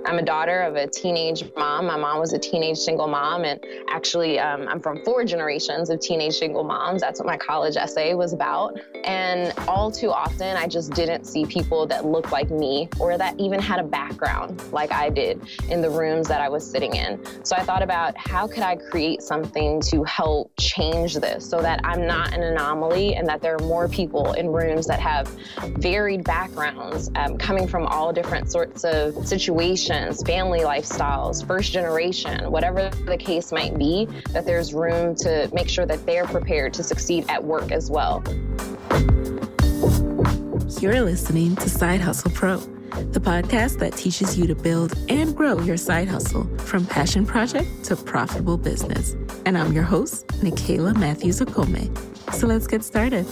I'm a daughter of a teenage mom. My mom was a teenage single mom, and actually I'm from 4 generations of teenage single moms. That's what my college essay was about. And all too often, I just didn't see people that looked like me or that even had a background like I did in the rooms that I was sitting in. So I thought about how could I create something to help change this so that I'm not an anomaly and that there are more people in rooms that have varied backgrounds, coming from all different sorts of situations, family lifestyles, first generation, whatever the case might be, that there's room to make sure that they're prepared to succeed at work as well. You're listening to Side Hustle Pro, the podcast that teaches you to build and grow your side hustle from passion project to profitable business. And I'm your host, Nicaila Matthews-Okome. So let's get started.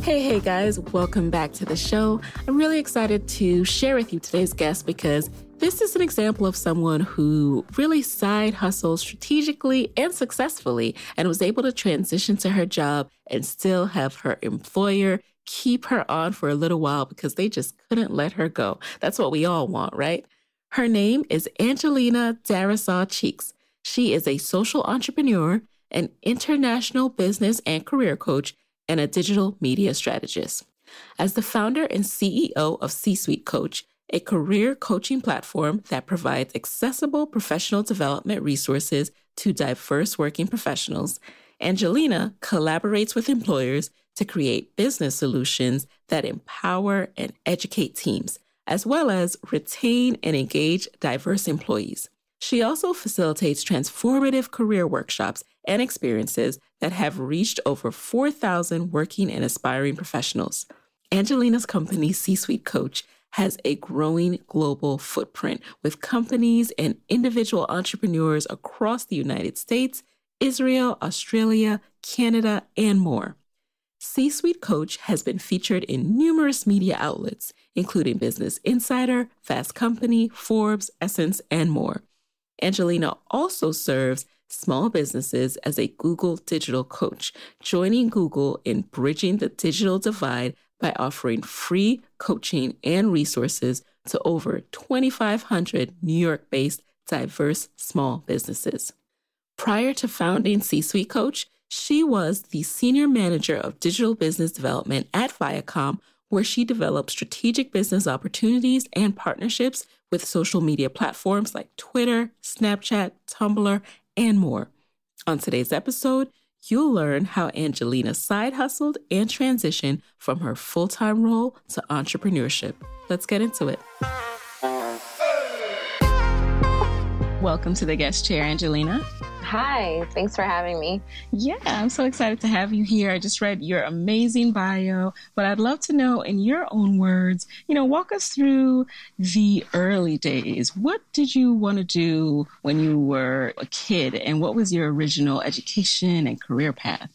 Hey guys, welcome back to the show. I'm really excited to share with you today's guest because this is an example of someone who really side hustled strategically and successfully and was able to transition to her job and still have her employer keep her on for a little while because they just couldn't let her go. That's what we all want, right? Her name is Angelina Darrisaw Cheeks. She is a social entrepreneur, an international business and career coach, and a digital media strategist. As the founder and CEO of CSuite Coach, a career coaching platform that provides accessible professional development resources to diverse working professionals, Angelina collaborates with employers to create business solutions that empower and educate teams, as well as retain and engage diverse employees. She also facilitates transformative career workshops and experiences that have reached over 4,000 working and aspiring professionals. Angelina's company, CSuite Coach, has a growing global footprint with companies and individual entrepreneurs across the United States, Israel, Australia, Canada, and more. CSuite Coach has been featured in numerous media outlets, including Business Insider, Fast Company, Forbes, Essence, and more. Angelina also serves small businesses as a Google digital coach, joining Google in bridging the digital divide by offering free coaching and resources to over 2,500 New York-based diverse small businesses. Prior to founding CSuite Coach, she was the Senior Manager of Digital Business Development at Viacom, where she developed strategic business opportunities and partnerships with social media platforms like Twitter, Snapchat, Tumblr, and more. On today's episode, you'll learn how Angelina side hustled and transitioned from her full-time role to entrepreneurship. Let's get into it. Welcome to the guest chair, Angelina. Hi, thanks for having me. Yeah, I'm so excited to have you here. I just read your amazing bio, but I'd love to know in your own words, walk us through the early days. What did you want to do when you were a kid, and what was your original education and career path?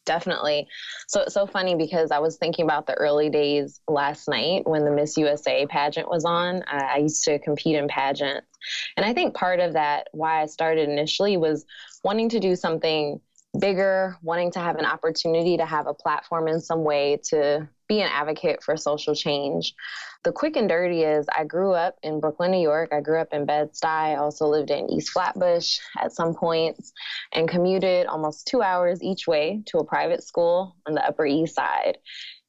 Definitely. So it's so funny because I was thinking about the early days last night when the Miss USA pageant was on. I used to compete in pageants. And I think part of that, why I started initially, was wanting to do something bigger, wanting to have an opportunity to have a platform in some way to be an advocate for social change. The quick and dirty is I grew up in Brooklyn, New York. I grew up in Bed-Stuy. I also lived in East Flatbush at some points and commuted almost 2 hours each way to a private school on the Upper East Side.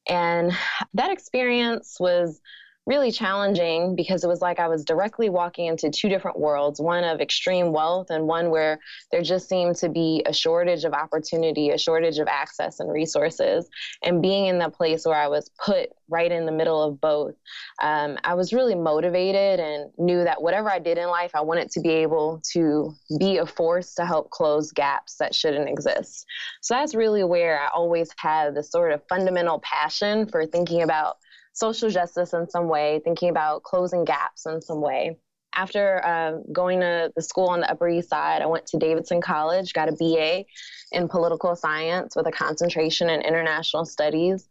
And that experience was really challenging because it was like I was directly walking into 2 different worlds, one of extreme wealth and one where there just seemed to be a shortage of opportunity, a shortage of access and resources. And being in the place where I was put right in the middle of both, I was really motivated and knew that whatever I did in life, I wanted to be able to be a force to help close gaps that shouldn't exist. So that's really where I always had this sort of fundamental passion for thinking about social justice in some way, thinking about closing gaps in some way. After going to the school on the Upper East Side, I went to Davidson College, got a BA in political science with a concentration in international studies.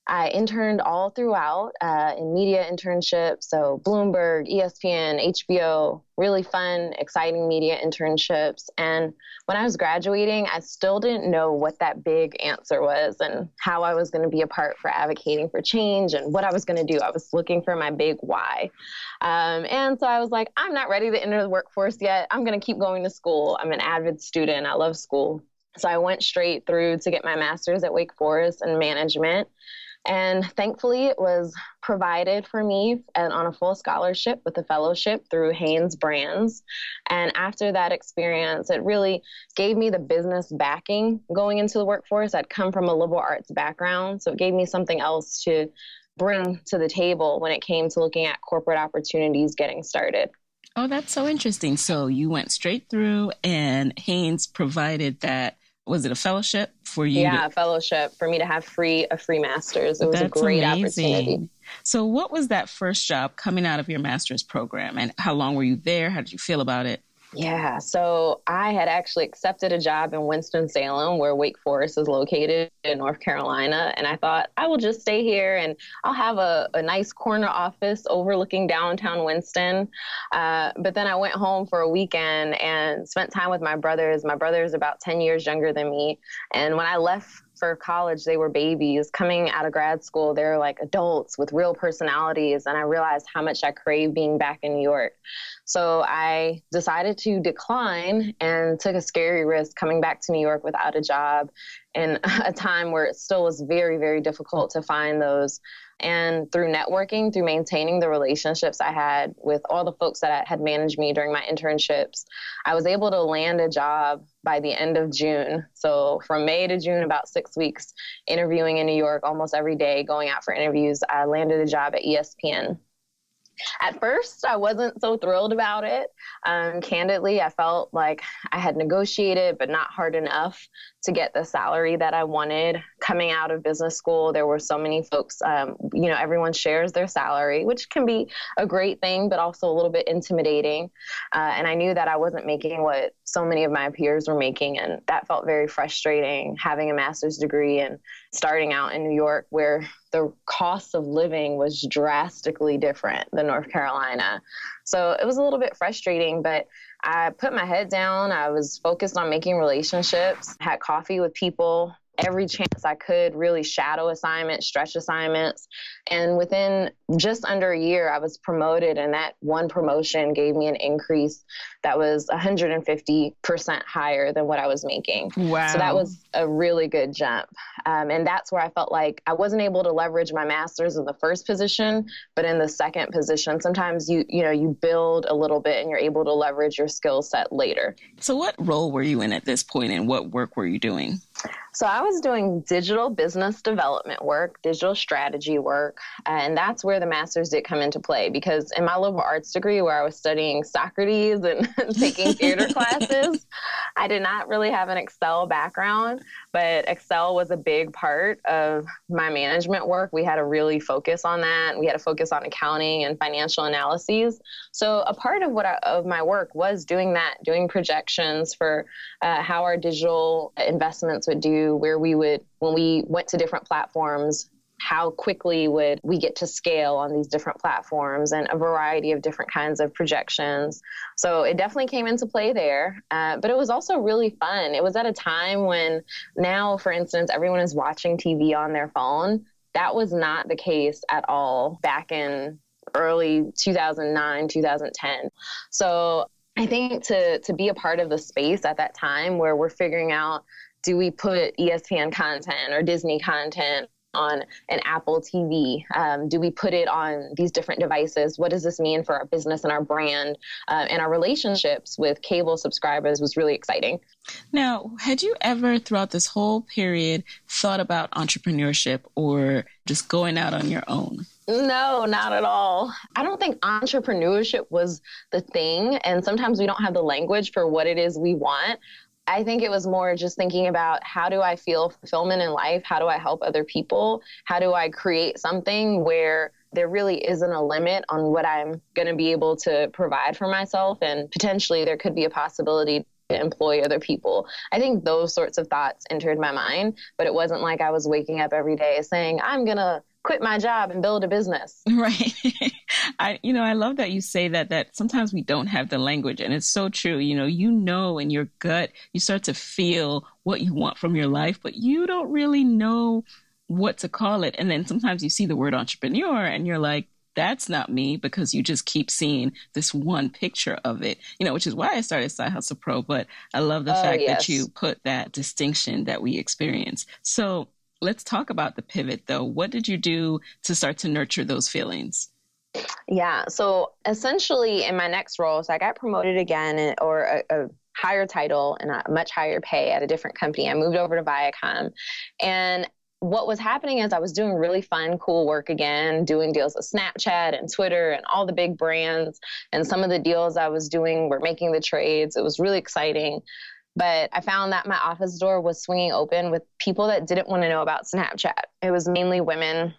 I interned all throughout in media internships. So Bloomberg, ESPN, HBO, really fun, exciting media internships. And when I was graduating, I still didn't know what that big answer was and how I was going to be a part for advocating for change and what I was going to do. I was looking for my big why. And so I was like, I'm not ready to enter the workforce yet. I'm going to keep going to school. I'm an avid student. I love school. So I went straight through to get my master's at Wake Forest in management. And thankfully, it was provided for me on a full scholarship with a fellowship through Hanes Brands. And after that experience, it really gave me the business backing going into the workforce. I'd come from a liberal arts background, so it gave me something else to bring to the table when it came to looking at corporate opportunities getting started. Oh, that's so interesting. So you went straight through and Hanes provided that. Was it a fellowship for you? Yeah, a fellowship for me to have a free master's. It was a great opportunity. So what was that first job coming out of your master's program and how long were you there? How did you feel about it? Yeah, so I had actually accepted a job in Winston-Salem, where Wake Forest is located in North Carolina. And I thought, I will just stay here and I'll have a nice corner office overlooking downtown Winston. But then I went home for a weekend and spent time with my brothers. My brother is about 10 years younger than me. And when I left for college, they were babies. Coming out of grad school, they're like adults with real personalities. And I realized how much I craved being back in New York. So I decided to decline and took a scary risk coming back to New York without a job in a time where it still was very, very difficult to find those. And through networking, through maintaining the relationships I had with all the folks that had managed me during my internships, I was able to land a job by the end of June. So from May to June, about 6 weeks, interviewing in New York almost every day, going out for interviews, I landed a job at ESPN. At first, I wasn't so thrilled about it. Candidly, I felt like I had negotiated, but not hard enough to get the salary that I wanted. Coming out of business school, there were so many folks, everyone shares their salary, which can be a great thing, but also a little bit intimidating. And I knew that I wasn't making what so many of my peers were making. And that felt very frustrating, having a master's degree and starting out in New York, where the cost of living was drastically different than North Carolina. So it was a little bit frustrating, but I put my head down. I was focused on making relationships, had coffee with people every chance I could, really shadow assignments, stretch assignments. And within just under a year, I was promoted, and that one promotion gave me an increase that was 150% higher than what I was making. Wow. So that was a really good jump. And that's where I felt like I wasn't able to leverage my master's in the first position, but in the second position, sometimes you build a little bit and you're able to leverage your skill set later. So what role were you in at this point, and what work were you doing? So I was doing digital business development work, digital strategy work, and that's where the master's did come into play, because in my liberal arts degree, where I was studying Socrates and taking theater classes, I did not really have an Excel background, but Excel was a big part of my management work. We had to really focus on that. We had to focus on accounting and financial analyses. So a part of my work was doing that, doing projections for how our digital investments would do, where we would, when we went to different platforms, how quickly would we get to scale on these different platforms, and a variety of different kinds of projections. So it definitely came into play there, but it was also really fun. It was at a time when now, for instance, everyone is watching TV on their phone. That was not the case at all back in early 2009, 2010. So I think to be a part of the space at that time where we're figuring out, do we put ESPN content or Disney content on an Apple TV? Do we put it on these different devices? What does this mean for our business and our brand and our relationships with cable subscribers was really exciting. Now, had you ever throughout this whole period thought about entrepreneurship or just going out on your own? No, not at all. I don't think entrepreneurship was the thing. And sometimes we don't have the language for what it is we want. I think it was more just thinking about, how do I feel fulfillment in life? How do I help other people? How do I create something where there really isn't a limit on what I'm going to be able to provide for myself? And potentially there could be a possibility to employ other people. I think those sorts of thoughts entered my mind, but it wasn't like I was waking up every day saying, I'm going to quit my job and build a business. Right. I love that you say that sometimes we don't have the language, and it's so true. In your gut, you start to feel what you want from your life, but you don't really know what to call it. And then sometimes you see the word entrepreneur and you're like, that's not me, because you just keep seeing this one picture of it, which is why I started Side Hustle Pro. But I love the fact that you put that distinction that we experience. So let's talk about the pivot, though. What did you do to start to nurture those feelings? Yeah. So essentially in my next role, so I got promoted again, or a higher title and a much higher pay at a different company. I moved over to Viacom, and what was happening is I was doing really fun, cool work again, doing deals with Snapchat and Twitter and all the big brands. And some of the deals I was doing were making the trades. It was really exciting. But I found that my office door was swinging open with people that didn't want to know about Snapchat. It was mainly women.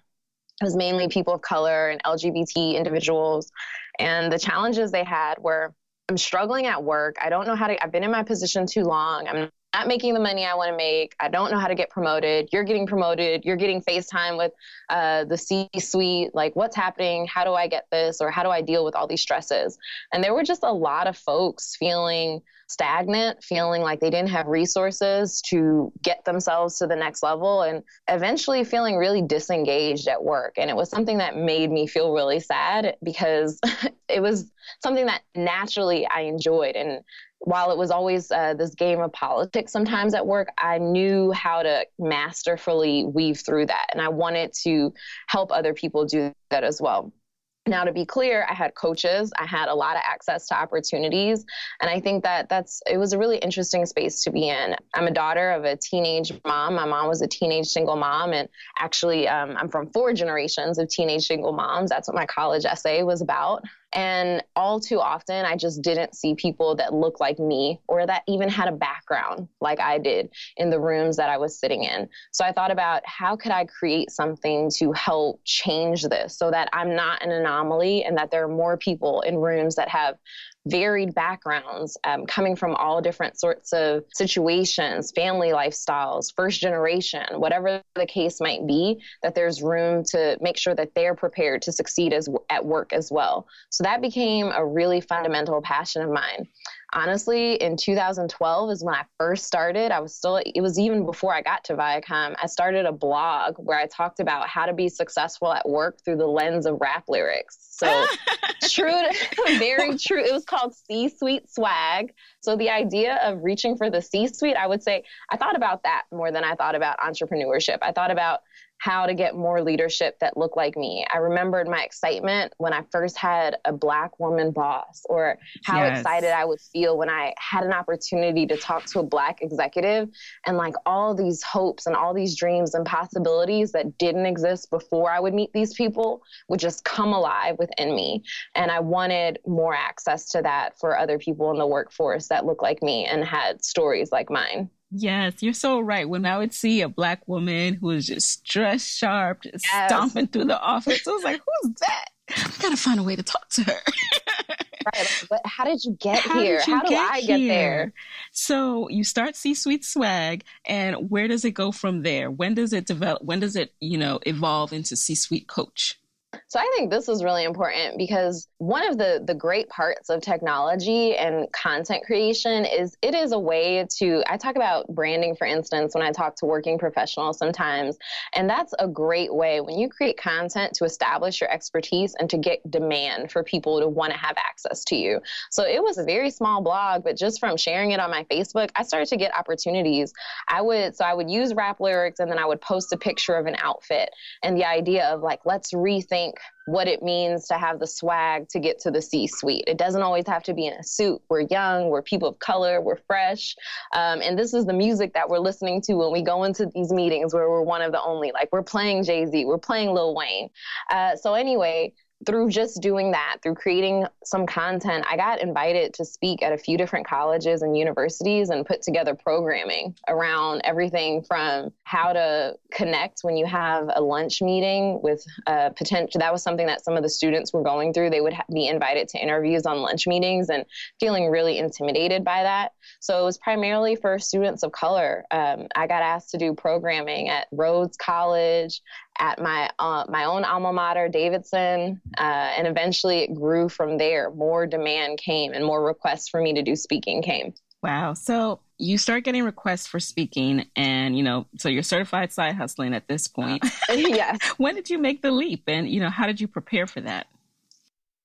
It was mainly people of color and LGBT individuals. And the challenges they had were, I'm struggling at work. I don't know I've been in my position too long. I'm not making the money I want to make. I don't know how to get promoted. You're getting promoted. You're getting FaceTime with the C-suite. Like, what's happening? How do I get this? Or how do I deal with all these stresses? And there were just a lot of folks feeling stagnant, feeling like they didn't have resources to get themselves to the next level, and eventually feeling really disengaged at work. And it was something that made me feel really sad, because it was something that naturally I enjoyed. And while it was always this game of politics sometimes at work, I knew how to masterfully weave through that. And I wanted to help other people do that as well. Now, to be clear, I had coaches. I had a lot of access to opportunities. And I think that it was a really interesting space to be in. I'm a daughter of a teenage mom. My mom was a teenage single mom. And actually, I'm from 4 generations of teenage single moms. That's what my college essay was about. And all too often, I just didn't see people that looked like me, or that even had a background like I did, in the rooms that I was sitting in. So I thought about, how could I create something to help change this so that I'm not an anomaly, and that there are more people in rooms that have varied backgrounds, coming from all different sorts of situations, family lifestyles, first generation, whatever the case might be, that there's room to make sure that they're prepared to succeed at work as well. So that became a really fundamental passion of mine. Honestly, in 2012 is when I first started. It was even before I got to Viacom. I started a blog where I talked about how to be successful at work through the lens of rap lyrics. So very true. It was called CSuite Swag. So the idea of reaching for the C-suite, I would say, I thought about that more than I thought about entrepreneurship. I thought about how to get more leadership that looked like me. I remembered my excitement when I first had a Black woman boss, or how excited I would feel when I had an opportunity to talk to a Black executive, and like all these hopes and all these dreams and possibilities that didn't exist before I would meet these people would just come alive within me. And I wanted more access to that for other people in the workforce that looked like me and had stories like mine. Yes, you're so right. When I would see a Black woman who was just dressed sharp, just stomping through the office, I was like, who's that? I gotta find a way to talk to her. Right. But how did you get here? How do I get there? So you start C-Suite Swag, and where does it go from there? When does it develop? When does it, evolve into C-Suite Coach? So I think this is really important, because one of the great parts of technology and content creation is it is a way to, I talk about branding, for instance, when I talk to working professionals sometimes, and that's a great way when you create content to establish your expertise and to get demand for people to want to have access to you. So it was a very small blog, but just from sharing it on my Facebook, I started to get opportunities. I would use rap lyrics, and then I would post a picture of an outfit, and the idea of like, let's rethink what it means to have the swag to get to the C-suite. It doesn't always have to be in a suit. We're young, we're people of color, we're fresh. And this is the music that we're listening to when we go into these meetings where we're one of the only, like we're playing Jay-Z, we're playing Lil Wayne. So anyway, through just doing that, through creating some content, I got invited to speak at a few different colleges and universities and put together programming around everything from how to connect when you have a lunch meeting with potential. That was something that some of the students were going through. They would be invited to interviews on lunch meetings and feeling really intimidated by that. So it was primarily for students of color. I got asked to do programming at Rhodes College, at my own alma mater, Davidson, and eventually it grew from there. More demand came and more requests for me to do speaking came. Wow. So you start getting requests for speaking and, so you're certified side hustling at this point. Yes. When did you make the leap and, how did you prepare for that?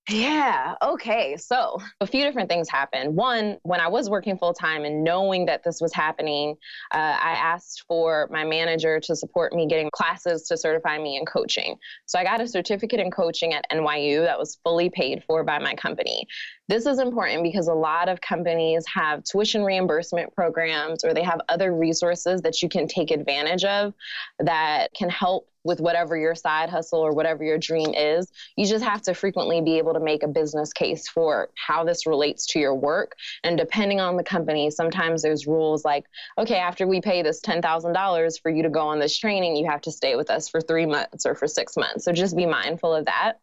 Yeah. Okay. So a few different things happened. One, when I was working full time and knowing that this was happening, I asked for my manager to support me getting classes to certify me in coaching. So I got a certificate in coaching at NYU that was fully paid for by my company. This is important because a lot of companies have tuition reimbursement programs or they have other resources that you can take advantage of that can help with whatever your side hustle or whatever your dream is. You just have to frequently be able to make a business case for how this relates to your work. And depending on the company, sometimes there's rules like, okay, after we pay this $10,000 for you to go on this training, you have to stay with us for 3 months or for 6 months. So just be mindful of that.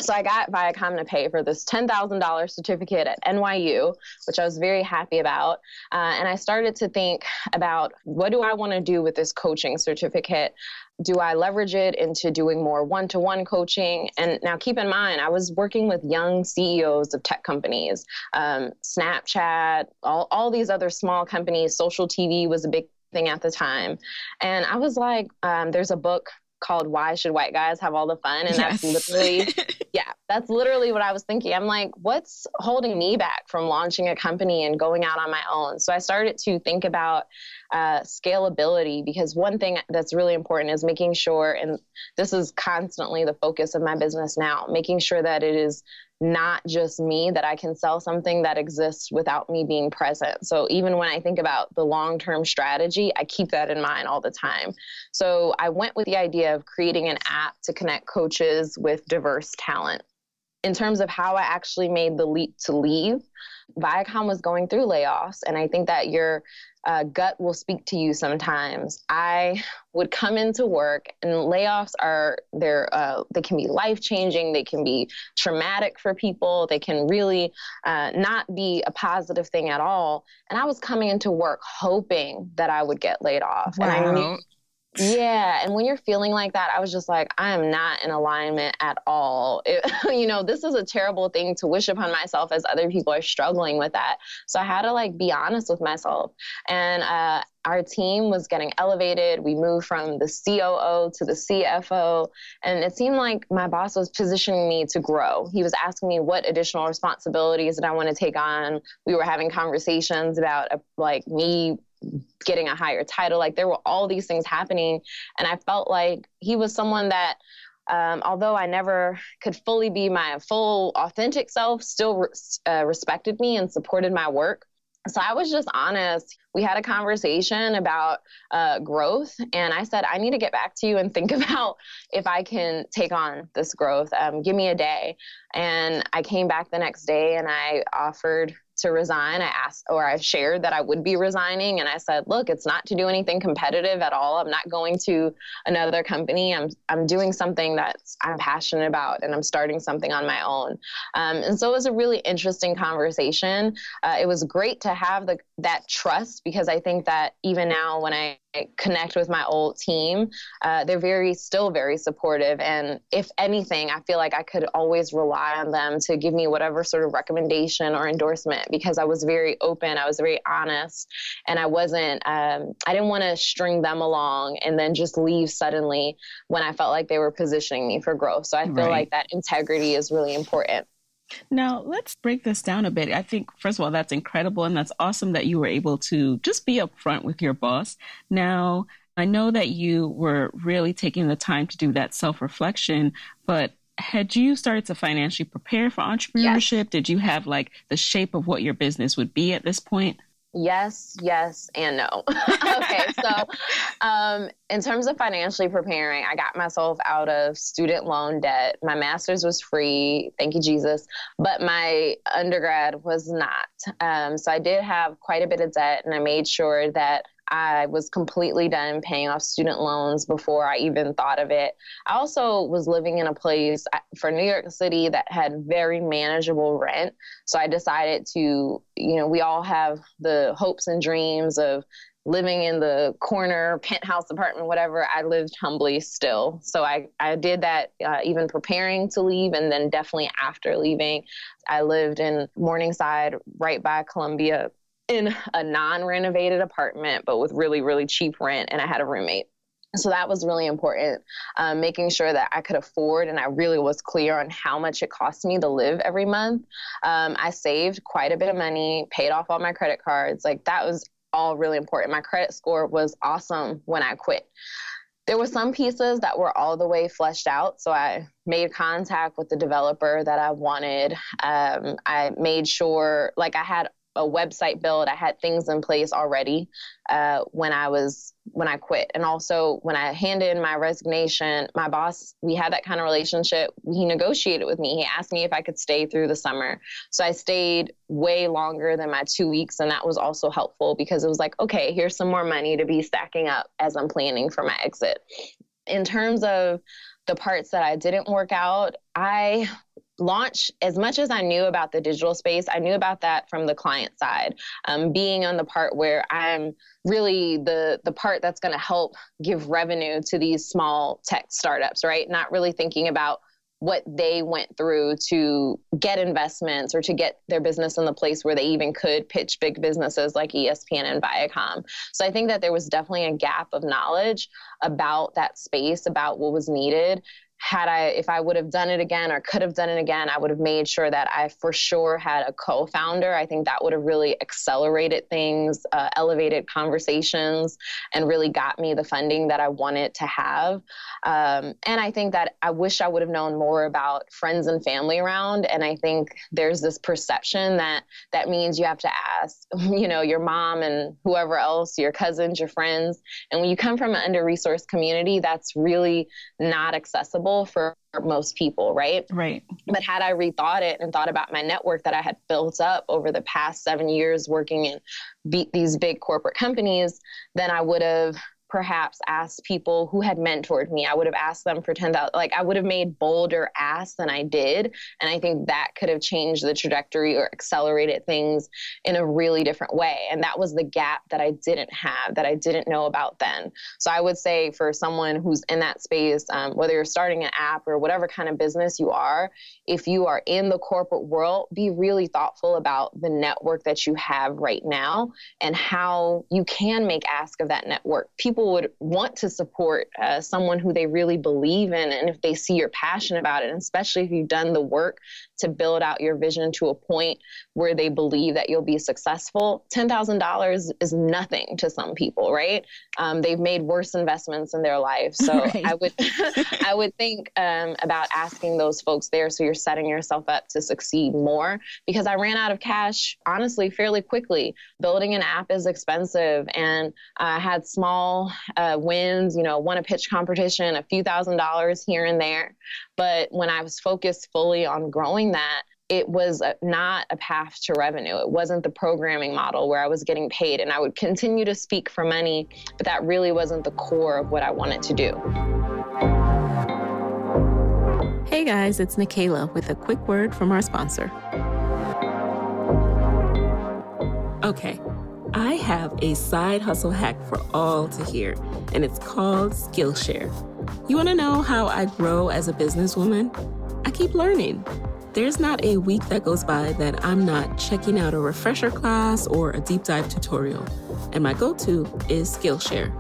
So I got Viacom to pay for this $10,000 certificate at NYU, which I was very happy about. And I started to think about, what do I want to do with this coaching certificate? Do I leverage it into doing more one-to-one coaching? And now keep in mind, I was working with young CEOs of tech companies, Snapchat, all these other small companies. Social TV was a big thing at the time. And I was like, there's a book called Why Should White Guys Have All the Fun? And that's literally, that's literally what I was thinking. I'm like, what's holding me back from launching a company and going out on my own? So I started to think about scalability, because one thing that's really important is making sure, and this is constantly the focus of my business now, making sure that it is not just me, that I can sell something that exists without me being present. So even when I think about the long-term strategy, I keep that in mind all the time. So I went with the idea of creating an app to connect coaches with diverse talent. In terms of how I actually made the leap to leave, Viacom was going through layoffs, and I think that your gut will speak to you sometimes. I would come into work, and layoffs they can be life-changing, they can be traumatic for people, they can really not be a positive thing at all. And I was coming into work hoping that I would get laid off. Wow. And I knew, and when you're feeling like that, I was just like, I am not in alignment at all. This is a terrible thing to wish upon myself, as other people are struggling with that. So I had to be honest with myself. And our team was getting elevated. We moved from the COO to the CFO. And it seemed like my boss was positioning me to grow. He was asking me what additional responsibilities did I want to take on. We were having conversations about me getting a higher title. There were all these things happening. And I felt like he was someone that, although I never could fully be my full authentic self, still respected me and supported my work. So I was just honest. We had a conversation about growth, and I said, I need to get back to you and think about if I can take on this growth. Give me a day. And I came back the next day and I offered to resign. I shared that I would be resigning. And I said, look, it's not to do anything competitive at all. I'm not going to another company. I'm doing something that I'm passionate about, and I'm starting something on my own. And so it was a really interesting conversation. It was great to have that trust, because I think that even now when I connect with my old team, they're still very supportive. And if anything, I feel like I could always rely on them to give me whatever sort of recommendation or endorsement, because I was very open, I was very honest, and I didn't want to string them along and then just leave suddenly when I felt like they were positioning me for growth. So I feel like that integrity is really important. Now, let's break this down a bit. I think, first of all, that's incredible. And that's awesome that you were able to just be upfront with your boss. Now, I know that you were really taking the time to do that self-reflection, but had you started to financially prepare for entrepreneurship? Yes. Did you have the shape of what your business would be at this point? Yes, and no. Okay, so in terms of financially preparing, I got myself out of student loan debt. My master's was free, thank you, Jesus, but my undergrad was not. So I did have quite a bit of debt, and I made sure that I was completely done paying off student loans before I even thought of it. I also was living in a place for New York City that had very manageable rent. So I decided to, we all have the hopes and dreams of living in the corner penthouse apartment, whatever. I lived humbly still. So I did that even preparing to leave, and then definitely after leaving. I lived in Morningside, right by Columbia, in a non-renovated apartment, but with really, really cheap rent. And I had a roommate. So that was really important, making sure that I could afford, and I really was clear on how much it cost me to live every month. I saved quite a bit of money, paid off all my credit cards. Like, that was all really important. My credit score was awesome when I quit. There were some pieces that were all the way fleshed out. So I made contact with the developer that I wanted. I made sure, like, I had a website built. I had things in place already when I quit. And also when I handed in my resignation, my boss, we had that kind of relationship. He negotiated with me. He asked me if I could stay through the summer. So I stayed way longer than my 2 weeks. And that was also helpful because it was like, okay, here's some more money to be stacking up as I'm planning for my exit. In terms of the parts that I didn't work out, I launched, as much as I knew about the digital space, I knew about that from the client side, being on the part where I'm really the part that's going to help give revenue to these small tech startups, right? Not really thinking about what they went through to get investments or to get their business in the place where they even could pitch big businesses like ESPN and Viacom. So I think that there was definitely a gap of knowledge about that space, about what was needed. If I would have done it again or could have done it again, I would have made sure that I for sure had a co-founder. I think that would have really accelerated things, elevated conversations, and really got me the funding that I wanted to have. And I think that I wish I would have known more about friends and family around. And I think there's this perception that means you have to ask, your mom and whoever else, your cousins, your friends. And when you come from an under-resourced community, that's really not accessible for most people, right? Right. But had I rethought it and thought about my network that I had built up over the past 7 years working in these big corporate companies, then I would have perhaps asked people who had mentored me. I would have asked them for $10,000. Like, I would have made bolder asks than I did. And I think that could have changed the trajectory or accelerated things in a really different way. And that was the gap that I didn't have, that I didn't know about then. So I would say for someone who's in that space, whether you're starting an app or whatever kind of business you are, if you are in the corporate world, be really thoughtful about the network that you have right now and how you can make ask of that network. People would want to support someone who they really believe in, and if they see you're passionate about it, and especially if you've done the work to build out your vision to a point where they believe that you'll be successful, $10,000 is nothing to some people, right? They've made worse investments in their life. So right. I would think about asking those folks there so you're setting yourself up to succeed more, because I ran out of cash, honestly, fairly quickly. Building an app is expensive, and I had small wins, won a pitch competition, a few $1,000s here and there. But when I was focused fully on growing that, it was not a path to revenue. It wasn't the programming model where I was getting paid, and I would continue to speak for money, but that really wasn't the core of what I wanted to do. Hey guys, it's Nikayla with a quick word from our sponsor. Okay, I have a side hustle hack for all to hear, and it's called Skillshare. You want to know how I grow as a businesswoman? I keep learning. There's not a week that goes by that I'm not checking out a refresher class or a deep dive tutorial, and my go-to is Skillshare.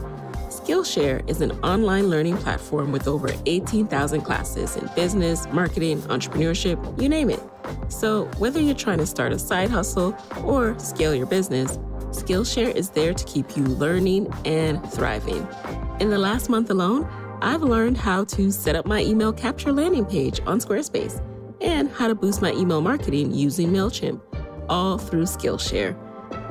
Skillshare is an online learning platform with over 18,000 classes in business, marketing, entrepreneurship, you name it. So whether you're trying to start a side hustle or scale your business, Skillshare is there to keep you learning and thriving. In the last month alone, I've learned how to set up my email capture landing page on Squarespace and how to boost my email marketing using MailChimp, all through Skillshare.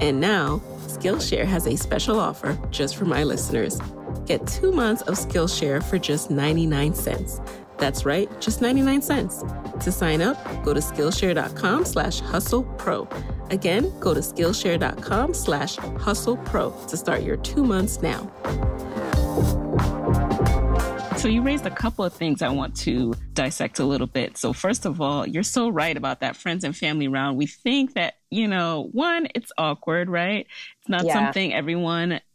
And now, Skillshare has a special offer just for my listeners. Get 2 months of Skillshare for just 99 cents. That's right, just 99 cents. To sign up, go to Skillshare.com/hustlepro. Again, go to Skillshare.com/hustlepro to start your 2 months now. So you raised a couple of things I want to dissect a little bit. So first of all, you're so right about that friends and family round. We think that, one, it's awkward, right? It's not something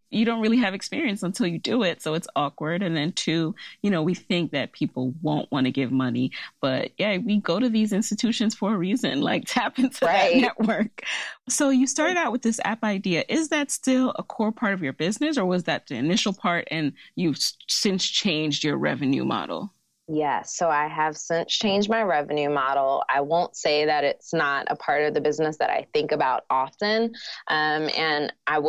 you don't really have experience until you do it. So it's awkward. And then two, we think that people won't want to give money. But yeah, we go to these institutions for a reason, like tap into that network. So you started out with this app idea. Is that still a core part of your business, or was that the initial part and you've since changed your revenue model? Yes. So I have since changed my revenue model. I won't say that it's not a part of the business that I think about often. And I've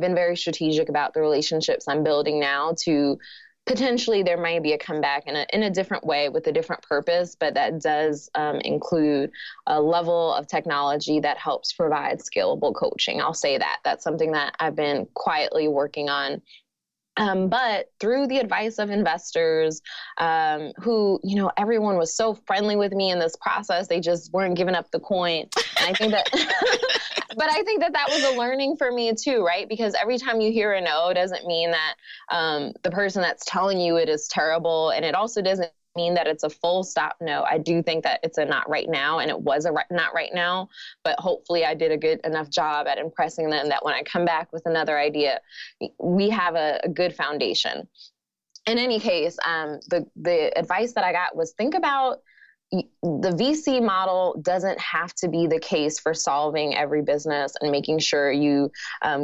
been very strategic about the relationships I'm building now to potentially there might be a comeback in a different way with a different purpose, but that does include a level of technology that helps provide scalable coaching. I'll say that. That's something that I've been quietly working on. But through the advice of investors who, everyone was so friendly with me in this process, they just weren't giving up the coin. And I think that, but I think that was a learning for me too, right? Because every time you hear a no doesn't mean that the person that's telling you it is terrible. And it also doesn't mean that it's a full stop no. I do think that it's a not right now, and it was a not right now, but hopefully I did a good enough job at impressing them that when I come back with another idea, we have a good foundation. In any case, the advice that I got was think about the VC model doesn't have to be the case for solving every business and making sure you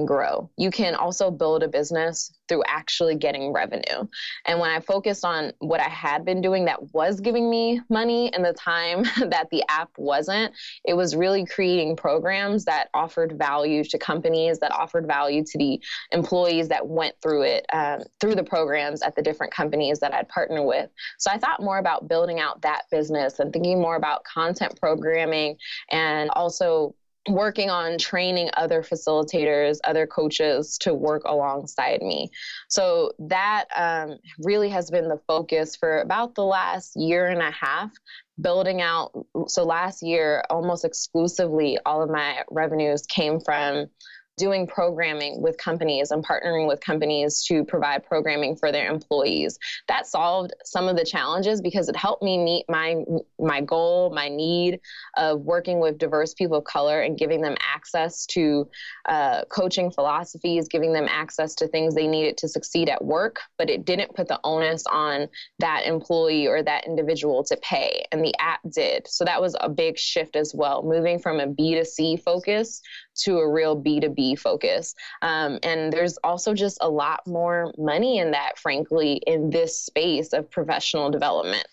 grow. You can also build a business through actually getting revenue. And when I focused on what I had been doing that was giving me money in the time that the app wasn't, it was really creating programs that offered value to companies, that offered value to the employees that went through it, through the programs at the different companies that I'd partnered with. So I thought more about building out that business and thinking more about content programming and also working on training other facilitators, other coaches to work alongside me. So that really has been the focus for about the last year and a half, building out. So last year, almost exclusively, all of my revenues came from doing programming with companies and partnering with companies to provide programming for their employees. That solved some of the challenges because it helped me meet my goal, my need of working with diverse people of color and giving them access to coaching philosophies, giving them access to things they needed to succeed at work, but it didn't put the onus on that employee or that individual to pay, and the app did. So that was a big shift as well, moving from a B2C focus to a real B2B focus. And there's also just a lot more money in that, frankly, in this space of professional development.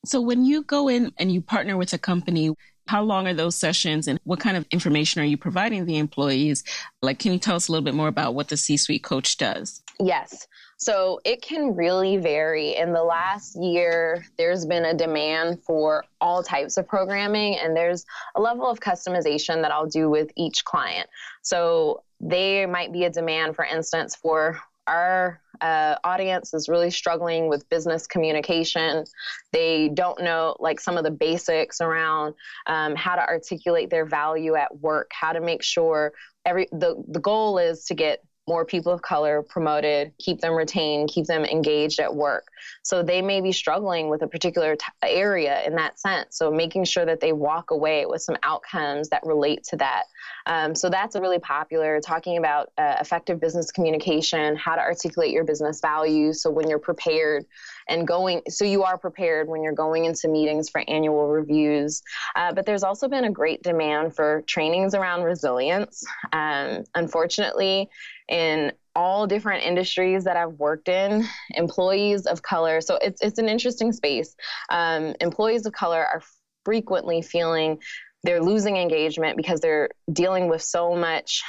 So when you go in and you partner with a company, how long are those sessions and what kind of information are you providing the employees? Like, can you tell us a little bit more about what the CSuite Coach does? Yes. So it can really vary. In the last year, there's been a demand for all types of programming, and there's a level of customization that I'll do with each client. So there might be a demand, for instance, for our audience is really struggling with business communication. They don't know like some of the basics around how to articulate their value at work, how to make sure the goal is to get more people of color promoted, keep them retained, keep them engaged at work. So they may be struggling with a particular area in that sense. So making sure that they walk away with some outcomes that relate to that. So that's a really popular, talking about effective business communication, how to articulate your business value. So when you're prepared and you are prepared when you're going into meetings for annual reviews. But there's also been a great demand for trainings around resilience. Unfortunately, in all different industries that I've worked in, employees of color, so it's an interesting space. Employees of color are frequently feeling they're losing engagement because they're dealing with so much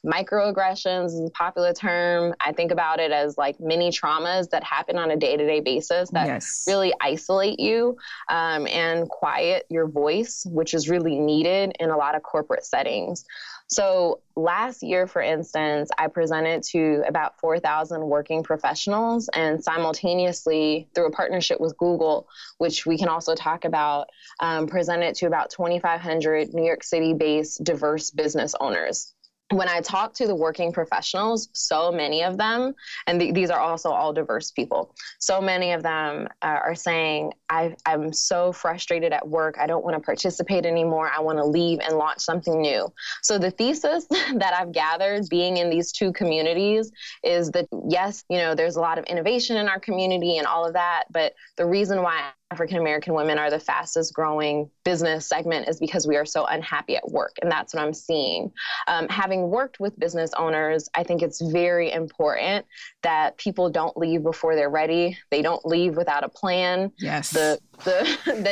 Microaggressions is a popular term. I think about it as like mini traumas that happen on a day-to-day basis that really isolate you and quiet your voice, which is really needed in a lot of corporate settings. So last year, for instance, I presented to about 4,000 working professionals, and simultaneously, through a partnership with Google, which we can also talk about, presented to about 2,500 New York City-based diverse business owners. When I talk to the working professionals, so many of them, and these are also all diverse people, so many of them are saying, I'm so frustrated at work. I don't want to participate anymore. I want to leave and launch something new. So the thesis that I've gathered being in these two communities is that, yes, there's a lot of innovation in our community and all of that, but the reason why African-American women are the fastest growing business segment is because we are so unhappy at work. And that's what I'm seeing. Having worked with business owners, I think it's very important that people don't leave before they're ready. They don't leave without a plan. Yes. That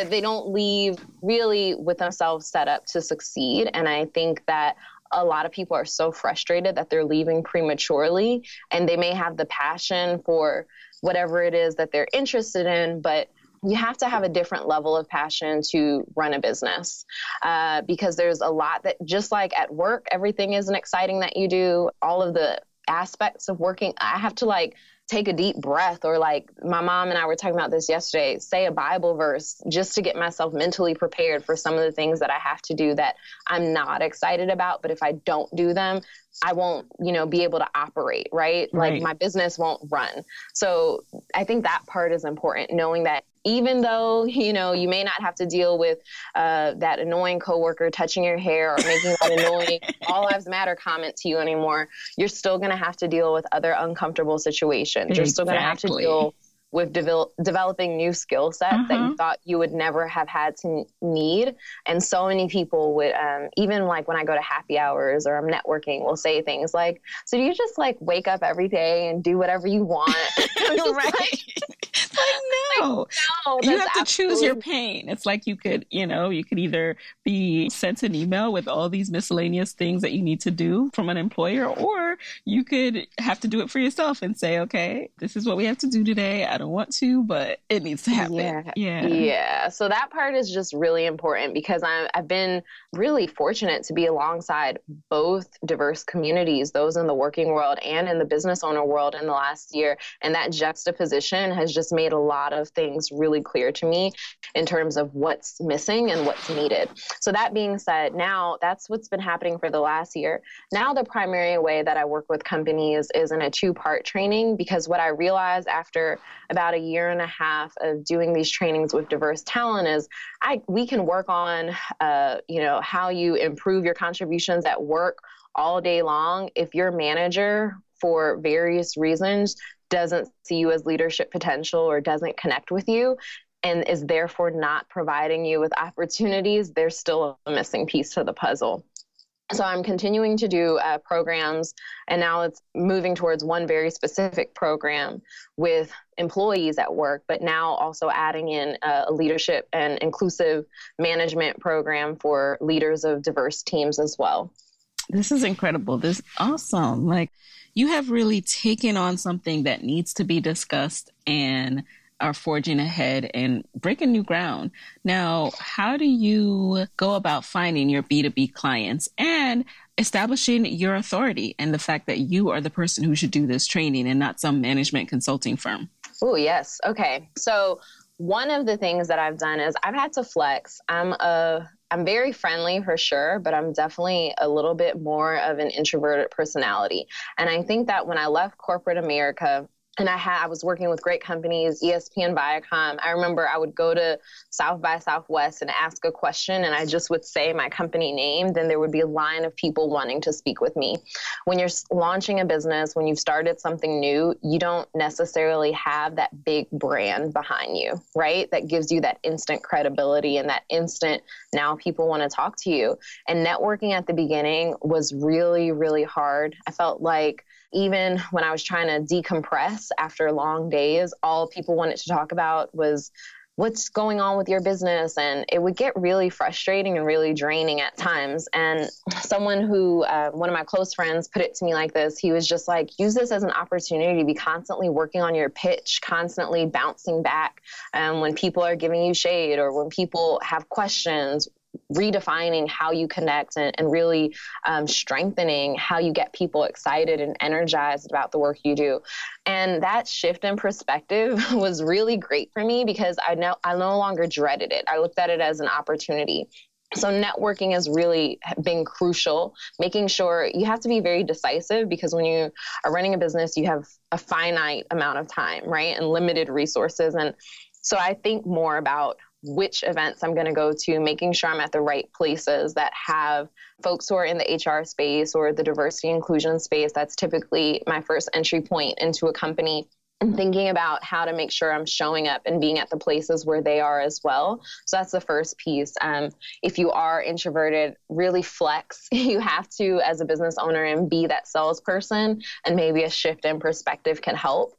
they don't leave really with themselves set up to succeed. And I think that a lot of people are so frustrated that they're leaving prematurely, and they may have the passion for whatever it is that they're interested in, but you have to have a different level of passion to run a business because there's a lot that, just like at work, everything isn't exciting that you do. All of the aspects of working, I have to take a deep breath, or my mom and I were talking about this yesterday, say a Bible verse just to get myself mentally prepared for some of the things that I have to do that I'm not excited about. But if I don't do them, I won't, be able to operate, right? Like my business won't run. So I think that part is important, knowing that even though, you may not have to deal with that annoying coworker touching your hair or making that annoying All Lives Matter comment to you anymore, you're still going to have to deal with other uncomfortable situations. You're still going to have to deal with developing new skill sets that you thought you would never have had to need. And so many people would, even when I go to happy hours or I'm networking, will say things like, so do you just wake up every day and do whatever you want? Right. No, you have to choose your pain. It's like you could either be sent an email with all these miscellaneous things that you need to do from an employer, or you could have to do it for yourself and say, okay, this is what we have to do today. I don't want to, but it needs to happen. Yeah. So that part is just really important because I've been really fortunate to be alongside both diverse communities, those in the working world and in the business owner world in the last year. And that juxtaposition has just made a lot of things really clear to me in terms of what's missing and what's needed. So that being said, now that's what's been happening for the last year. Now the primary way that I work with companies is in a 2-part training, because what I realized after about a year and a half of doing these trainings with diverse talent is we can work on, how you improve your contributions at work all day long. If your manager, for various reasons, doesn't see you as leadership potential or doesn't connect with you and is therefore not providing you with opportunities, there's still a missing piece to the puzzle. So I'm continuing to do programs, and now it's moving towards one very specific program with employees at work, but now also adding in a leadership and inclusive management program for leaders of diverse teams as well. This is incredible. This is awesome. You have really taken on something that needs to be discussed and are forging ahead and breaking new ground. Now, how do you go about finding your B2B clients and establishing your authority and the fact that you are the person who should do this training and not some management consulting firm? Oh, yes. Okay. So one of the things that I've done is I've had to flex. I'm very friendly for sure, but I'm definitely a little bit more of an introverted personality. And I think that when I left corporate America, and I was working with great companies, ESPN, Viacom. I remember I would go to South by Southwest and ask a question, and I just would say my company name. Then there would be a line of people wanting to speak with me. When you're launching a business, when you've started something new, you don't necessarily have that big brand behind you, right? That gives you that instant credibility and that instant, now people want to talk to you. And networking at the beginning was really, really hard. I felt like even when I was trying to decompress after long days, all people wanted to talk about was what's going on with your business? And it would get really frustrating and really draining at times. And someone who, one of my close friends put it to me like this, he was just like, use this as an opportunity to be constantly working on your pitch, constantly bouncing back when people are giving you shade or when people have questions, redefining how you connect and really strengthening how you get people excited and energized about the work you do. And that shift in perspective was really great for me because I no longer dreaded it. I looked at it as an opportunity. So networking has really been crucial, making sure you have to be very decisive because when you are running a business, you have a finite amount of time, right? And limited resources. And so I think more about which events I'm going to go to, making sure I'm at the right places that have folks who are in the HR space or the diversity inclusion space. That's typically my first entry point into a company. And thinking about how to make sure I'm showing up and being at the places where they are as well. So that's the first piece. If you are introverted, really flex. You have to, as a business owner, and be that salesperson, and maybe a shift in perspective can help.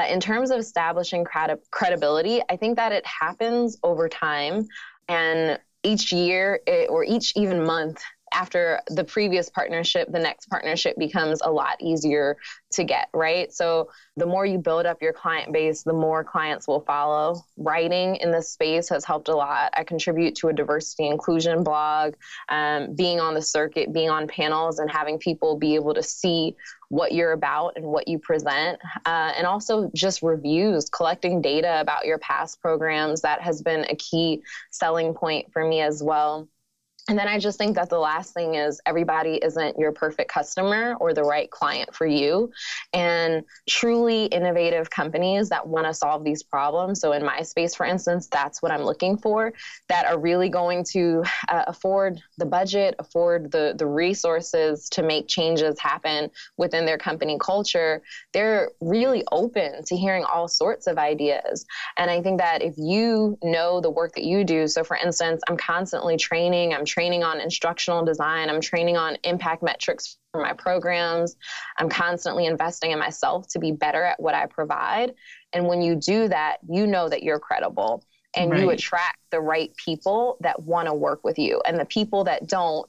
In terms of establishing credibility, I think that it happens over time. And each year or each even month, after the previous partnership, the next partnership becomes a lot easier to get, right? So the more you build up your client base, the more clients will follow. Writing in this space has helped a lot. I contribute to a diversity inclusion blog, being on the circuit, being on panels and having people be able to see what you're about and what you present. And also just reviews, collecting data about your past programs. That has been a key selling point for me as well. And then I just think that the last thing is everybody isn't your perfect customer or the right client for you. And truly innovative companies that want to solve these problems. So in my space, for instance, that's what I'm looking for, that are really going to afford the budget, afford the resources to make changes happen within their company culture. They're really open to hearing all sorts of ideas. And I think that if you know the work that you do, so for instance, I'm constantly training, I'm training on instructional design. I'm training on impact metrics for my programs. I'm constantly investing in myself to be better at what I provide. And when you do that, you know that you're credible and you attract the right people that want to work with you. And the people that don't,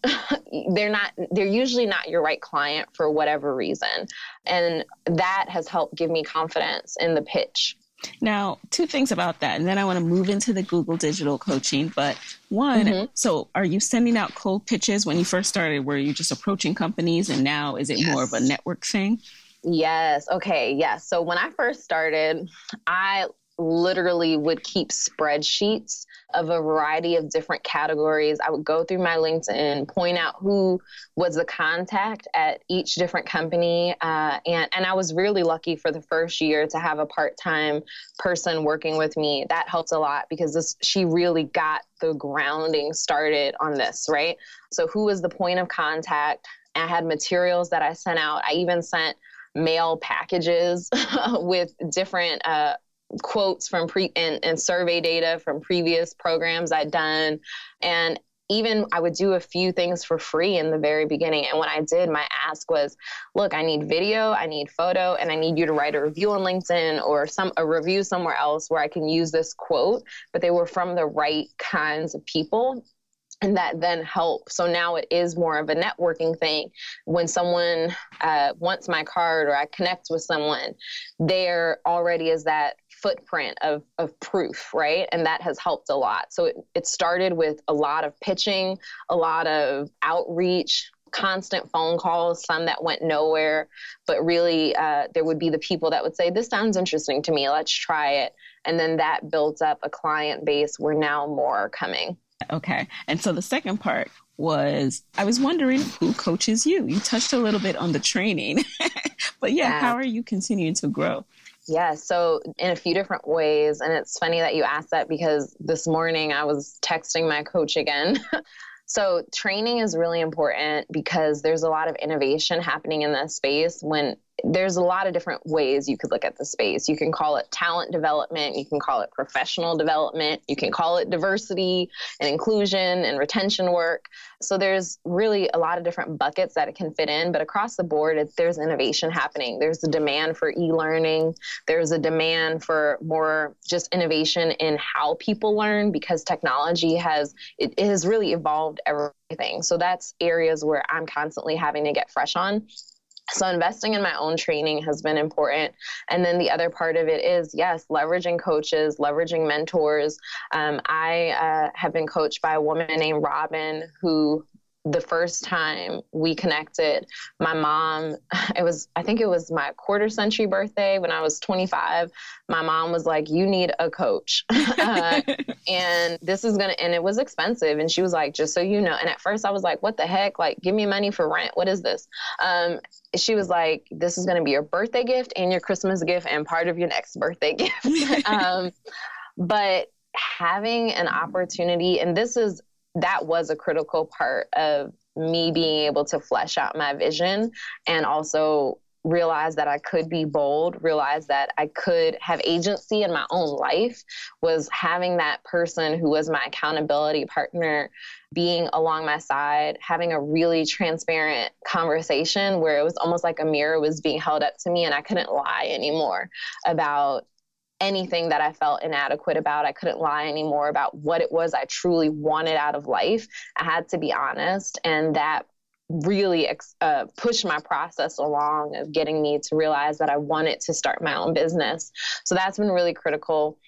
they're usually not your right client for whatever reason. And that has helped give me confidence in the pitch. Now, two things about that, and then I want to move into the Google digital coaching. But one, so are you sending out cold pitches? When you first started, were you just approaching companies, and now is it more of a network thing? Yes. Okay. Yes. So when I first started, I literally would keep spreadsheets of a variety of different categories. I would go through my LinkedIn, point out who was the contact at each different company. And I was really lucky for the first year to have a part-time person working with me. That helped a lot because she really got the grounding started on this, right? So who was the point of contact? I had materials that I sent out. I even sent mail packages with different quotes from and survey data from previous programs I'd done. And even I would do a few things for free in the very beginning. And when I did, my ask was, look, I need video, I need photo, and I need you to write a review on LinkedIn or a review somewhere else where I can use this quote, but they were from the right kinds of people. And that then helped. So now it is more of a networking thing. When someone wants my card or I connect with someone, there already is that footprint of proof, right? And that has helped a lot. So it started with a lot of pitching, a lot of outreach, constant phone calls, some that went nowhere, but really there would be the people that would say, this sounds interesting to me, let's try it. And then that builds up a client base where now more are coming. Okay. And so the second part was, I was wondering who coaches you? You touched a little bit on the training, but how are you continuing to grow? Yeah, so in a few different ways. And it's funny that you asked that because this morning I was texting my coach again. So training is really important because there's a lot of innovation happening in that space when there's a lot of different ways you could look at the space. You can call it talent development. You can call it professional development. You can call it diversity and inclusion and retention work. So there's really a lot of different buckets that it can fit in. But across the board, there's innovation happening. There's a demand for e-learning. There's a demand for more just innovation in how people learn, because technology has really evolved everything. So that's areas where I'm constantly having to get fresh on. So investing in my own training has been important. And then the other part of it is, yes, leveraging coaches, leveraging mentors. I have been coached by a woman named Robin, who the first time we connected, my mom, I think it was my quarter century birthday when I was 25. My mom was like, you need a coach. And and it was expensive. And she was like, just so you know. And at first I was like, what the heck? Like, give me money for rent. What is this? She was like, this is going to be your birthday gift and your Christmas gift and part of your next birthday gift. But having an opportunity, and that was a critical part of me being able to flesh out my vision, and also realize that I could be bold, realize that I could have agency in my own life, was having that person who was my accountability partner being along my side, having a really transparent conversation where it was almost like a mirror was being held up to me and I couldn't lie anymore about anything that I felt inadequate about. I couldn't lie anymore about what it was I truly wanted out of life. I had to be honest. And that really pushed my process along of getting me to realize that I wanted to start my own business. So that's been really critical.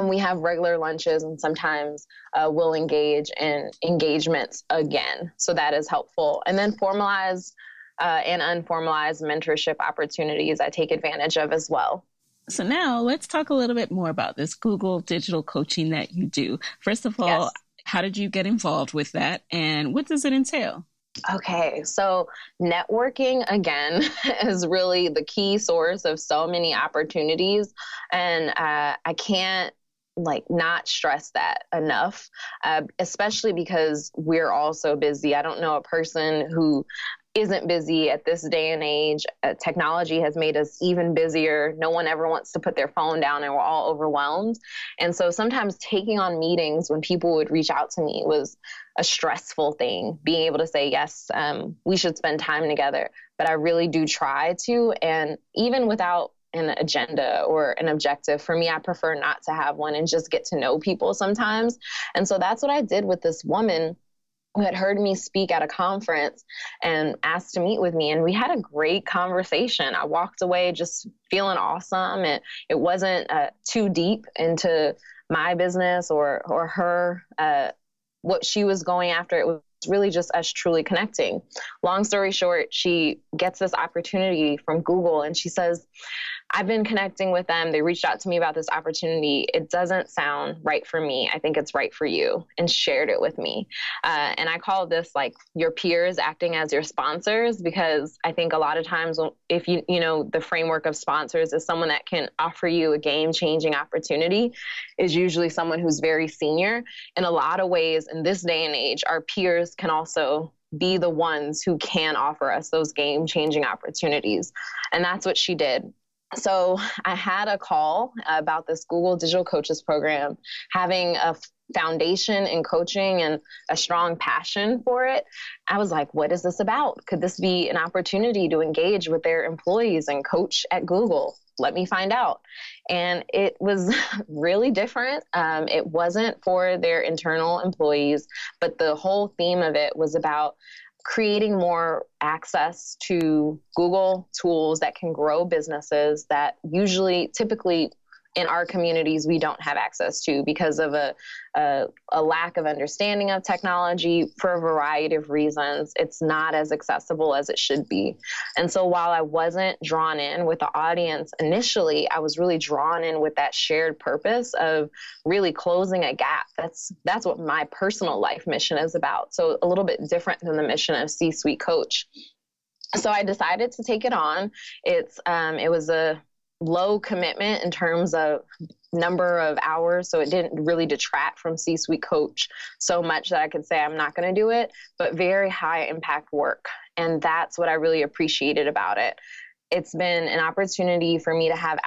We have regular lunches, and sometimes we'll engage in engagements again. So that is helpful. And then formalized and unformalized mentorship opportunities I take advantage of as well. So now let's talk a little bit more about this Google digital coaching that you do. First of all, yes. How did you get involved with that, and what does it entail? Okay, so networking, again, is really the key source of so many opportunities. And I can't not stress that enough, especially because we're all so busy. I don't know a person who isn't busy at this day and age. Technology has made us even busier. No one ever wants to put their phone down, and we're all overwhelmed. And so sometimes taking on meetings when people would reach out to me was a stressful thing, being able to say, yes, we should spend time together. But I really do try to. And even without an agenda or an objective, for me, I prefer not to have one and just get to know people sometimes. And so that's what I did with this woman who had heard me speak at a conference and asked to meet with me. And we had a great conversation. I walked away just feeling awesome. And it wasn't too deep into my business or her, what she was going after. It was really just us truly connecting. Long story short, she gets this opportunity from Google and she says, I've been connecting with them. They reached out to me about this opportunity. It doesn't sound right for me. I think it's right for you, and shared it with me. And I call this your peers acting as your sponsors, because I think a lot of times if the framework of sponsors is someone that can offer you a game-changing opportunity, is usually someone who's very senior. In a lot of ways in this day and age, our peers can also be the ones who can offer us those game-changing opportunities. And that's what she did. So I had a call about this Google Digital Coaches program, having a foundation in coaching and a strong passion for it. I was like, what is this about? Could this be an opportunity to engage with their employees and coach at Google? Let me find out. And it was really different. It wasn't for their internal employees, but the whole theme of it was about creating more access to Google tools that can grow businesses that typically in our communities, we don't have access to because of a lack of understanding of technology for a variety of reasons. It's not as accessible as it should be. And so while I wasn't drawn in with the audience initially, I was really drawn in with that shared purpose of really closing a gap. That's what my personal life mission is about. So a little bit different than the mission of C-Suite Coach. So I decided to take it on. It was a low commitment in terms of number of hours. So it didn't really detract from C-Suite Coach so much that I could say I'm not going to do it, but very high impact work. And that's what I really appreciated about it. It's been an opportunity for me to have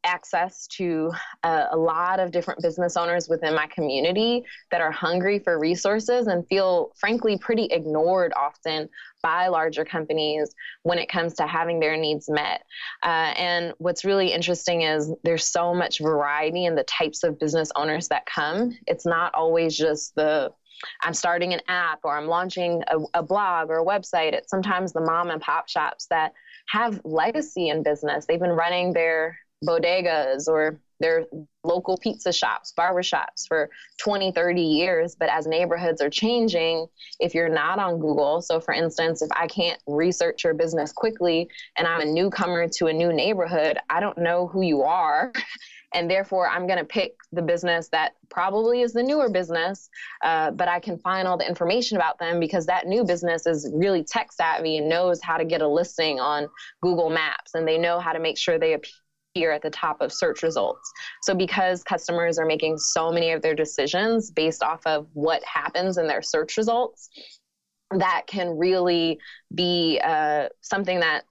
access to a lot of different business owners within my community that are hungry for resources and feel, frankly, pretty ignored often by larger companies when it comes to having their needs met. And what's really interesting is there's so much variety in the types of business owners that come. It's not always just I'm starting an app or I'm launching a blog or a website. It's sometimes the mom and pop shops that have legacy in business. They've been running their bodegas or their local pizza shops, barber shops for 20, 30 years. But as neighborhoods are changing, if you're not on Google, so for instance, if I can't research your business quickly and I'm a newcomer to a new neighborhood, I don't know who you are. And therefore, I'm going to pick the business that probably is the newer business, but I can find all the information about them because that new business is really tech savvy and knows how to get a listing on Google Maps, and they know how to make sure they appear at the top of search results. So because customers are making so many of their decisions based off of what happens in their search results, that can really be something that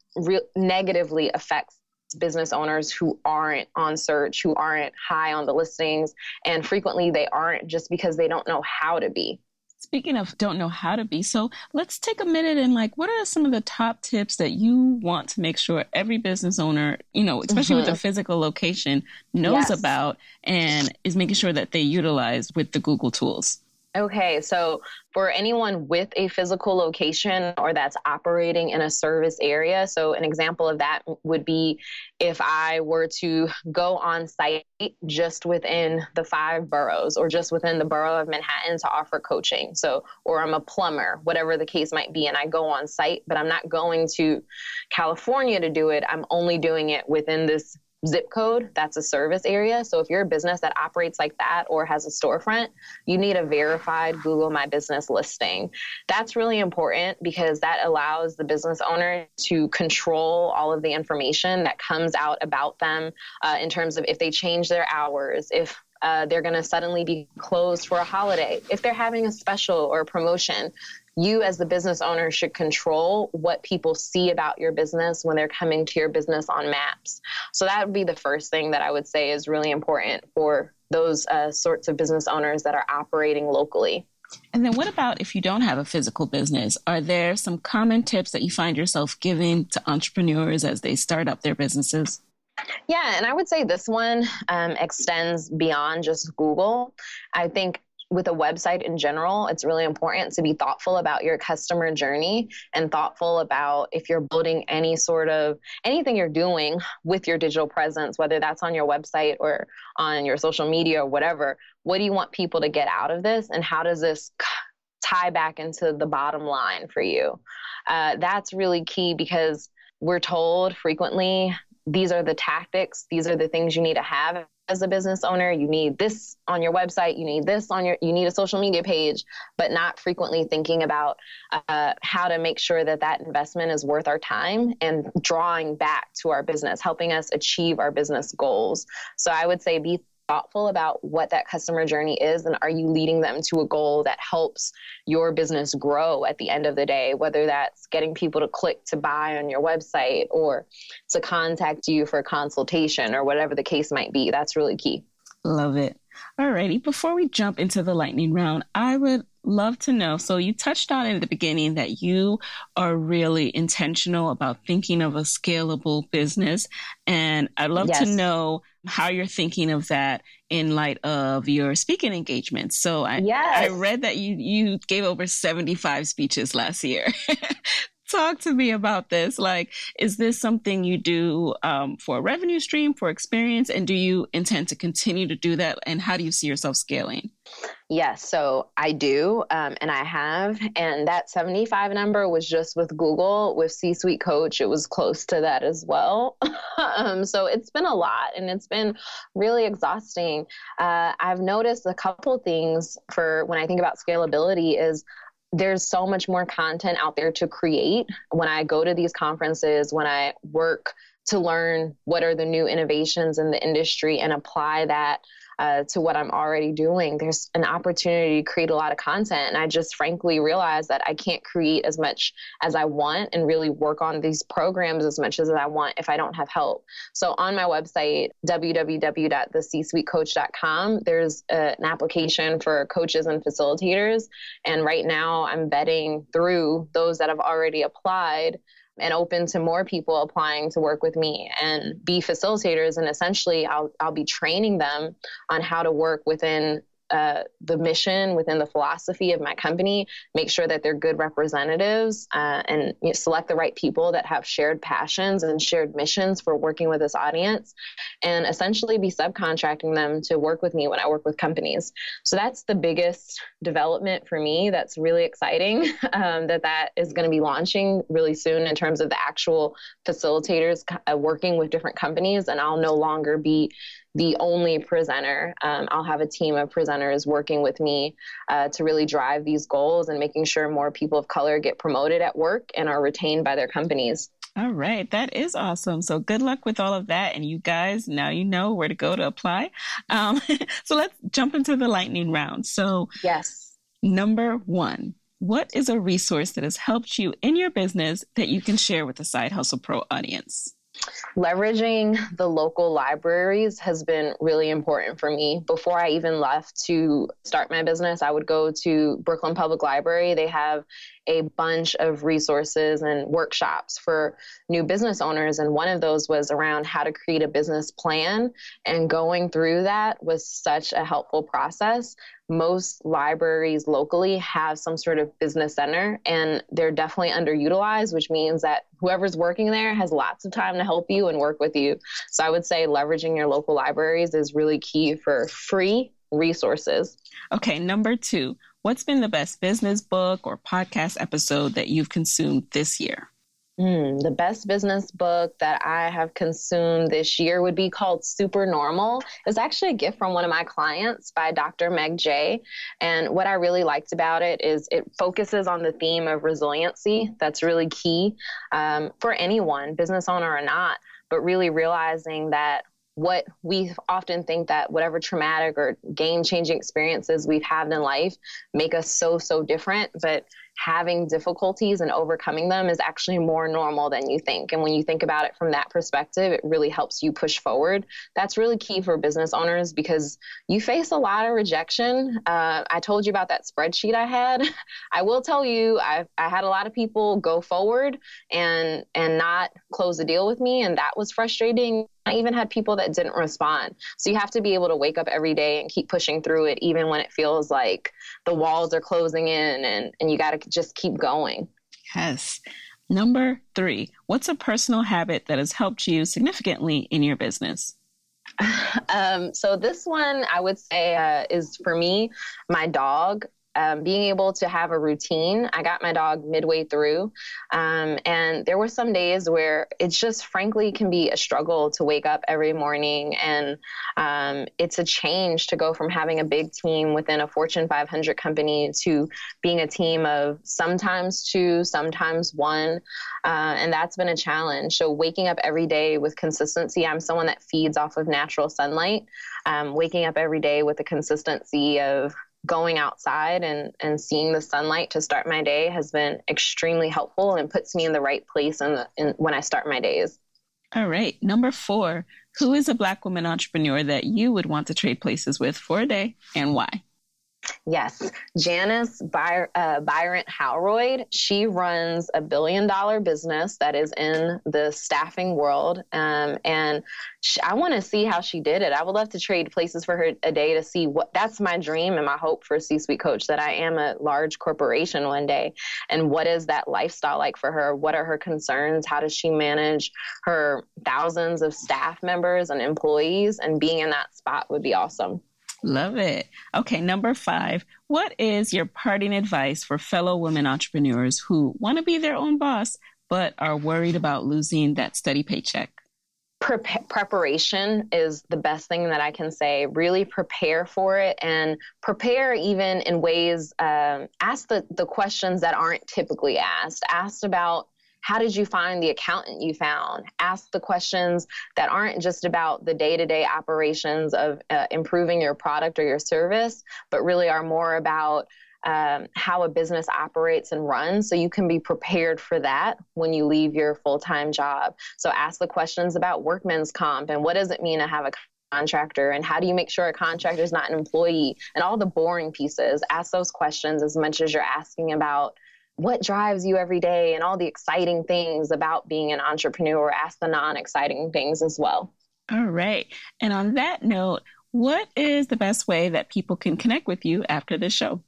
negatively affects business owners who aren't on search, who aren't high on the listings, and frequently they aren't just because they don't know how to be. Speaking of don't know how to be, so let's take a minute and what are some of the top tips that you want to make sure every business owner, especially with a physical location, knows about and is making sure that they utilize with the Google tools? Okay, so for anyone with a physical location or that's operating in a service area, so an example of that would be if I were to go on site just within the 5 boroughs or just within the borough of Manhattan to offer coaching. So, or I'm a plumber, whatever the case might be, and I go on site, but I'm not going to California to do it. I'm only doing it within this zip code. That's a service area. So if you're a business that operates like that or has a storefront, you need a verified Google My Business listing. That's really important because that allows the business owner to control all of the information that comes out about them in terms of if they change their hours, if they're going to suddenly be closed for a holiday, if they're having a special or a promotion. You as the business owner should control what people see about your business when they're coming to your business on maps. So that would be the first thing that I would say is really important for those sorts of business owners that are operating locally. And then what about if you don't have a physical business? Are there some common tips that you find yourself giving to entrepreneurs as they start up their businesses? Yeah, and I would say this one extends beyond just Google. I think with a website in general, it's really important to be thoughtful about your customer journey and thoughtful about if you're building anything you're doing with your digital presence, whether that's on your website or on your social media or whatever. What do you want people to get out of this? And how does this tie back into the bottom line for you? That's really key because we're told frequently, these are the tactics, these are the things you need to have as a business owner. You need this on your website, you need this you need a social media page, but not frequently thinking about how to make sure that investment is worth our time and drawing back to our business, helping us achieve our business goals. So I would say be thoughtful about what that customer journey is, and are you leading them to a goal that helps your business grow at the end of the day, whether that's getting people to click to buy on your website or to contact you for a consultation or whatever the case might be. That's really key. Love it. Alrighty, before we jump into the lightning round, I would love to know, so you touched on it at the beginning that you are really intentional about thinking of a scalable business. And I'd love to know how you're thinking of that in light of your speaking engagements. So I read that you gave over 75 speeches last year. Talk to me about this. Is this something you do for a revenue stream, for experience? And do you intend to continue to do that? And how do you see yourself scaling? Yes, so I do, and I have, and that 75 number was just with Google. With CSuite Coach, it was close to that as well. So it's been a lot, and it's been really exhausting. I've noticed a couple things for when I think about scalability is there's so much more content out there to create. When I go to these conferences, when I work to learn what are the new innovations in the industry and apply that to what I'm already doing. There's an opportunity to create a lot of content. And I just frankly realized that I can't create as much as I want and really work on these programs as much as I want if I don't have help. So on my website, www.thecsuitecoach.com, there's an application for coaches and facilitators. And right now I'm vetting through those that have already applied and open to more people applying to work with me and be facilitators. And essentially I'll be training them on how to work within the mission, within the philosophy of my company, make sure that they're good representatives, and select the right people that have shared passions and shared missions for working with this audience, and essentially be subcontracting them to work with me when I work with companies. So that's the biggest development for me. That's really exciting, that is going to be launching really soon in terms of the actual facilitators working with different companies. And I'll no longer be the only presenter. I'll have a team of presenters working with me to really drive these goals and making sure more people of color get promoted at work and are retained by their companies. All right. That is awesome. So good luck with all of that. And you guys, now you know where to go to apply. So let's jump into the lightning round. So yes. Number 1, what is a resource that has helped you in your business that you can share with the Side Hustle Pro audience? Leveraging the local libraries has been really important for me. Before I even left to start my business, I would go to Brooklyn Public Library. They have a bunch of resources and workshops for new business owners. And one of those was around how to create a business plan. And going through that was such a helpful process. Most libraries locally have some sort of business center, and they're definitely underutilized, which means that whoever's working there has lots of time to help you and work with you. So I would say leveraging your local libraries is really key for free resources. Okay, number 2, what's been the best business book or podcast episode that you've consumed this year? The best business book that I have consumed this year would be called Super Normal. It's actually a gift from one of my clients by Dr. Meg J. And what I really liked about it is it focuses on the theme of resiliency. That's really key for anyone, business owner or not, but really realizing that what we often think that whatever traumatic or game-changing experiences we've had in life make us so different, but having difficulties and overcoming them is actually more normal than you think. And when you think about it from that perspective, it really helps you push forward. That's really key for business owners because you face a lot of rejection. I told you about that spreadsheet I had. I will tell you, I had a lot of people go forward and not close the deal with me. And that was frustrating. I even had people that didn't respond. So you have to be able to wake up every day and keep pushing through it, even when it feels like the walls are closing in and you got to just keep going. Yes. Number 3, what's a personal habit that has helped you significantly in your business? So this one I would say is for me, my dog. Being able to have a routine. I got my dog midway through. And there were some days where it's just frankly can be a struggle to wake up every morning. And it's a change to go from having a big team within a Fortune 500 company to being a team of sometimes 2, sometimes 1. And that's been a challenge. So waking up every day with consistency. I'm someone that feeds off of natural sunlight. Waking up every day with the consistency of going outside and seeing the sunlight to start my day has been extremely helpful and puts me in the right place when I start my days. All right. Number 4, who is a Black woman entrepreneur that you would want to trade places with for a day and why? Yes. Janice Byron Howroyd. She runs a $1 billion business that is in the staffing world. And I want to see how she did it. I would love to trade places for her a day to see that's my dream and my hope for CSuite Coach, that I am a large corporation one day. And what is that lifestyle like for her? What are her concerns? How does she manage her thousands of staff members and employees? And being in that spot would be awesome. Love it. Okay, number 5, what is your parting advice for fellow women entrepreneurs who want to be their own boss, but are worried about losing that steady paycheck? Preparation is the best thing that I can say. Really prepare for it and prepare even in ways, ask the questions that aren't typically asked. Ask about how did you find the accountant you found? Ask the questions that aren't just about the day-to-day operations of improving your product or your service, but really are more about how a business operates and runs, so you can be prepared for that when you leave your full-time job. So ask the questions about workman's comp and what does it mean to have a contractor, and how do you make sure a contractor is not an employee, and all the boring pieces. Ask those questions as much as you're asking about what drives you every day and all the exciting things about being an entrepreneur. Ask the non-exciting things as well. All right. And on that note, what is the best way that people can connect with you after this show?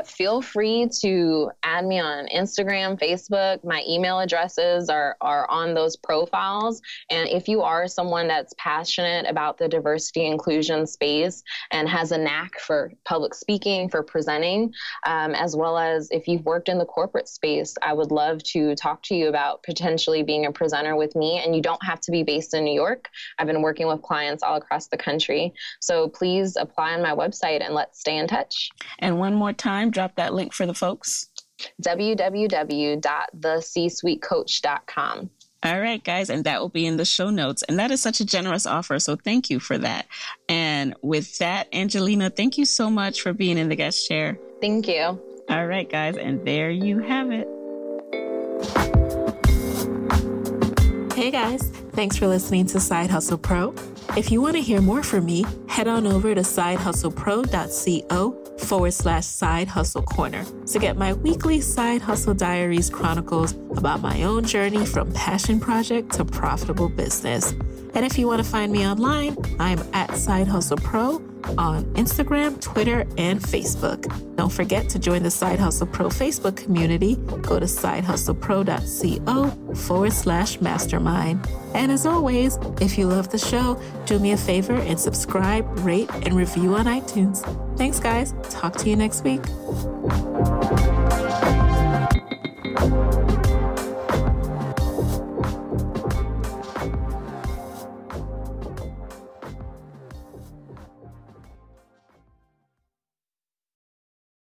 Feel free to add me on Instagram, Facebook. My email addresses are on those profiles. And if you are someone that's passionate about the diversity inclusion space and has a knack for public speaking, for presenting, as well as if you've worked in the corporate space, I would love to talk to you about potentially being a presenter with me. And you don't have to be based in New York. I've been working with clients all across the country. So please apply on my website and let's stay in touch. And one more time, drop that link for the folks. www.thecsuitecoach.com. All right, guys. And that will be in the show notes. And that is such a generous offer. So thank you for that. And with that, Angelina, thank you so much for being in the guest chair. Thank you. All right, guys. And there you have it. Hey, guys. Thanks for listening to Side Hustle Pro. If you want to hear more from me, head on over to sidehustlepro.co/Side Hustle Corner to get my weekly Side Hustle Diaries chronicles about my own journey from passion project to profitable business. And if you want to find me online, I'm at Side Hustle Pro on Instagram, Twitter, and Facebook. Don't forget to join the Side Hustle Pro Facebook community. Go to sidehustlepro.co/mastermind. And as always, if you love the show, do me a favor and subscribe, rate, and review on iTunes. Thanks, guys. Talk to you next week.